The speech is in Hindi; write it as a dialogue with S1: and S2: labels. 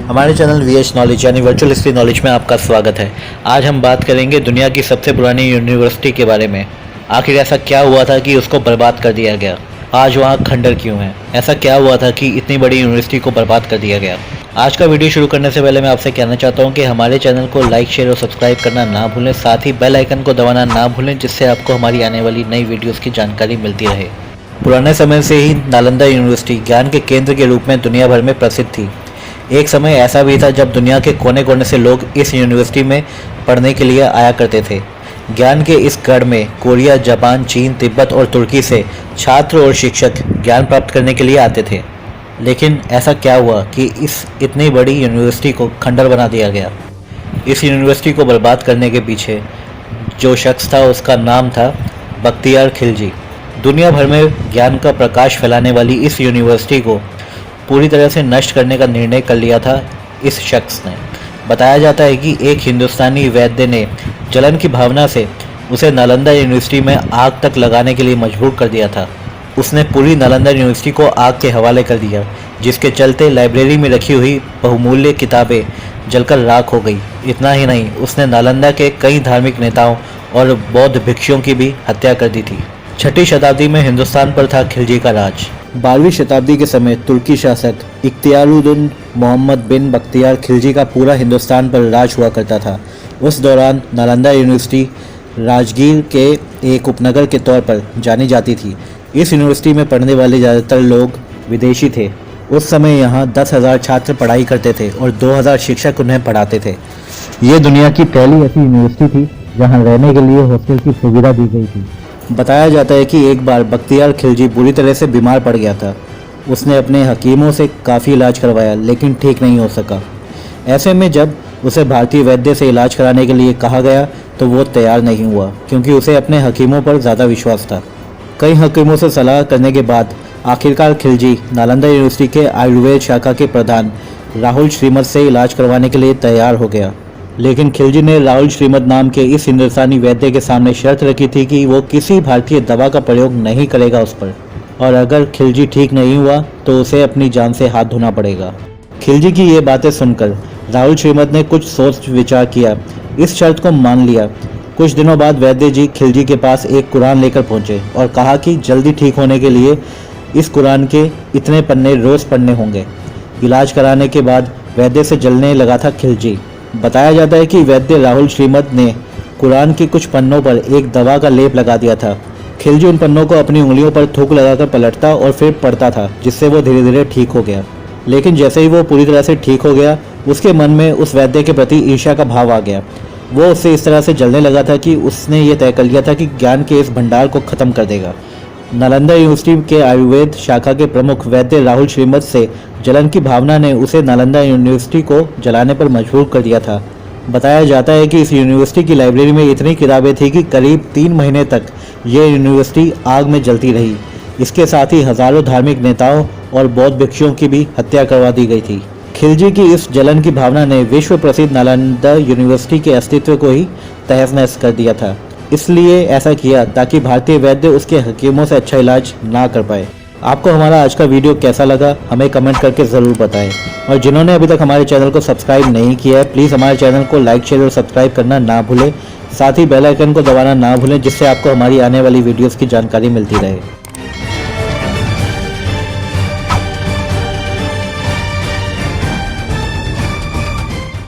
S1: हमारे चैनल वीएच नॉलेज यानी वर्चुअल हिस्ट्री नॉलेज में आपका स्वागत है। आज हम बात करेंगे दुनिया की सबसे पुरानी यूनिवर्सिटी के बारे में। आखिर ऐसा क्या हुआ था कि उसको बर्बाद कर दिया गया? आज वहाँ खंडर क्यों है? ऐसा क्या हुआ था कि इतनी बड़ी यूनिवर्सिटी को बर्बाद कर दिया गया? आज का वीडियो शुरू करने से पहले मैं आपसे कहना चाहता हूँ कि हमारे चैनल को लाइक, शेयर और सब्सक्राइब करना ना भूलें। साथ ही बेल आइकन को दबाना ना भूलें, जिससे आपको हमारी आने वाली नई वीडियोज़ की जानकारी मिलती रहे। पुराने समय से ही नालंदा यूनिवर्सिटी ज्ञान के केंद्र के रूप में दुनिया भर में प्रसिद्ध थी। एक समय ऐसा भी था जब दुनिया के कोने कोने से लोग इस यूनिवर्सिटी में पढ़ने के लिए आया करते थे। ज्ञान के इस गढ़ में कोरिया, जापान, चीन, तिब्बत और तुर्की से छात्र और शिक्षक ज्ञान प्राप्त करने के लिए आते थे। लेकिन ऐसा क्या हुआ कि इस इतनी बड़ी यूनिवर्सिटी को खंडर बना दिया गया? इस यूनिवर्सिटी को बर्बाद करने के पीछे जो शख्स था उसका नाम था बख्तियार खिलजी। दुनिया भर में ज्ञान का प्रकाश फैलाने वाली इस यूनिवर्सिटी को पूरी तरह से नष्ट करने का निर्णय कर लिया था इस शख्स ने। बताया जाता है कि एक हिंदुस्तानी वैद्य ने जलन की भावना से उसे नालंदा यूनिवर्सिटी में आग तक लगाने के लिए मजबूर कर दिया था। उसने पूरी नालंदा यूनिवर्सिटी को आग के हवाले कर दिया, जिसके चलते लाइब्रेरी में रखी हुई बहुमूल्य किताबें जलकर राख हो गई। इतना ही नहीं, उसने नालंदा के कई धार्मिक नेताओं और बौद्ध भिक्षुओं की भी हत्या कर दी थी। 6वीं शताब्दी में हिंदुस्तान पर था खिलजी का राज। 12वीं शताब्दी के समय तुर्की शासक इख्तियारुद्दीन मोहम्मद बिन बख्तियार खिलजी का पूरा हिंदुस्तान पर राज हुआ करता था। उस दौरान नालंदा यूनिवर्सिटी राजगीर के एक उपनगर के तौर पर जानी जाती थी। इस यूनिवर्सिटी में पढ़ने वाले ज़्यादातर लोग विदेशी थे। उस समय यहाँ 10,000 छात्र पढ़ाई करते थे और 2,000 शिक्षक उन्हें पढ़ाते थे। ये दुनिया की पहली ऐसी यूनिवर्सिटी थी जहाँ रहने के लिए हॉस्टल की सुविधा दी गई थी। बताया जाता है कि एक बार बख्तियार खिलजी बुरी तरह से बीमार पड़ गया था। उसने अपने हकीमों से काफ़ी इलाज करवाया, लेकिन ठीक नहीं हो सका। ऐसे में जब उसे भारतीय वैद्य से इलाज कराने के लिए कहा गया तो वो तैयार नहीं हुआ, क्योंकि उसे अपने हकीमों पर ज़्यादा विश्वास था। कई हकीमों से सलाह करने के बाद आखिरकार खिलजी नालंदा यूनिवर्सिटी के आयुर्वेद शाखा के प्रधान राहुल श्रीमद से इलाज करवाने के लिए तैयार हो गया। लेकिन खिलजी ने राहुल श्रीमद नाम के इस हिंदुस्तानी वैद्य के सामने शर्त रखी थी कि वो किसी भारतीय दवा का प्रयोग नहीं करेगा उस पर, और अगर खिलजी ठीक नहीं हुआ तो उसे अपनी जान से हाथ धोना पड़ेगा। खिलजी की ये बातें सुनकर राहुल श्रीमद ने कुछ सोच विचार किया, इस शर्त को मान लिया। कुछ दिनों बाद वैद्य जी खिलजी के पास एक कुरान लेकर पहुंचे और कहा कि जल्दी ठीक होने के लिए इस कुरान के इतने पन्ने रोज़ पढ़ने होंगे। इलाज कराने के बाद वैद्य से जलने लगा था खिलजी। बताया जाता है कि वैद्य राहुल श्रीमद ने कुरान के कुछ पन्नों पर एक दवा का लेप लगा दिया था। खिलजी उन पन्नों को अपनी उंगलियों पर थूक लगाकर पलटता और फिर पढ़ता था, जिससे वो धीरे धीरे ठीक हो गया। लेकिन जैसे ही वो पूरी तरह से ठीक हो गया, उसके मन में उस वैद्य के प्रति ईर्ष्या का भाव आ गया। वो उससे इस तरह से जलने लगा था कि उसने ये तय कर लिया था कि ज्ञान के इस भंडार को ख़त्म कर देगा। नालंदा यूनिवर्सिटी के आयुर्वेद शाखा के प्रमुख वैद्य राहुल श्रीमद से जलन की भावना ने उसे नालंदा यूनिवर्सिटी को जलाने पर मजबूर कर दिया था। बताया जाता है कि इस यूनिवर्सिटी की लाइब्रेरी में इतनी किताबें थी कि करीब 3 महीने तक ये यूनिवर्सिटी आग में जलती रही। इसके साथ ही हज़ारों धार्मिक नेताओं और बौद्ध भिक्षुओं की भी हत्या करवा दी गई थी। खिलजी की इस जलन की भावना ने विश्व प्रसिद्ध नालंदा यूनिवर्सिटी के अस्तित्व को ही तहस नहस कर दिया था। इसलिए ऐसा किया ताकि भारतीय वैद्य उसके हकीमों से अच्छा इलाज ना कर पाए। आपको हमारा आज का वीडियो कैसा लगा हमें कमेंट करके ज़रूर बताएं, और जिन्होंने अभी तक हमारे चैनल को सब्सक्राइब नहीं किया है प्लीज़ हमारे चैनल को लाइक, शेयर और सब्सक्राइब करना ना भूलें। साथ ही बेल आइकन को दबाना ना भूलें, जिससे आपको हमारी आने वाली वीडियोज़ की जानकारी मिलती रहे।